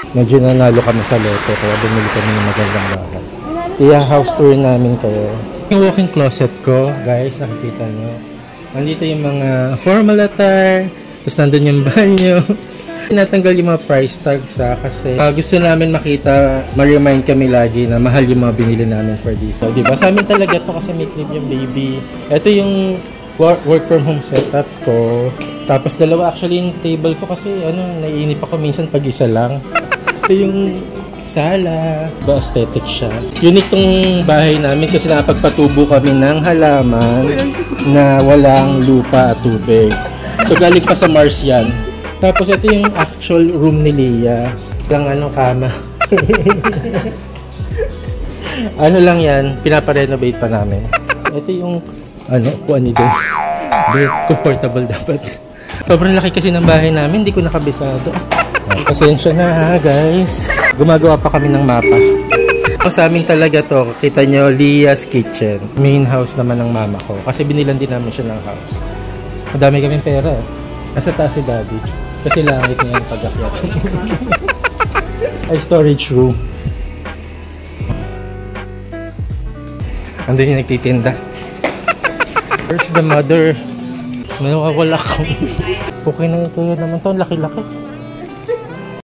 Medyo nanalo kami sa loto kaya bumili kami ng magandang bahay. I-house tour namin kayo. Yung walk-in closet ko, guys, nakikita nyo. Nandito yung mga formal attire, tapos nandun yung banyo. Tinatanggal yung mga price tags kasi gusto namin makita, ma-remind kami lagi na mahal yung mga binili namin for this. So, diba? Sa amin talaga to kasi may crib yung baby. Ito yung work from home setup ko. Tapos dalawa actually yung table ko kasi naiinip ako minsan pag isa lang. Ito yung sala. Aesthetic siya. Unique tong bahay namin kasi nakapagpatubo kami ng halaman na walang lupa at tubig. So galing pa sa Mars yan. Tapos ito yung actual room ni Leah. Lang kama. Lang yan, pinaparenovate pa namin. Ito yung upuan ni Dave. Comfortable dapat. Sobrang laki kasi ng bahay namin, hindi ko nakabisado. Pasensya na ha guys. Gumagawa pa kami ng mapa. Sa amin talaga to, kita nyo, Leah's Kitchen. Main house naman ng mama ko. Kasi binilan din namin siya ng house. Madami kaming pera. Nasa taas si daddy. Kasi langit niya yung pag-akyat. Ay, storage room. Andun yung nagtitinda. Where's the mother? May nakawala ko. Okay na ito naman to. Laki-laki.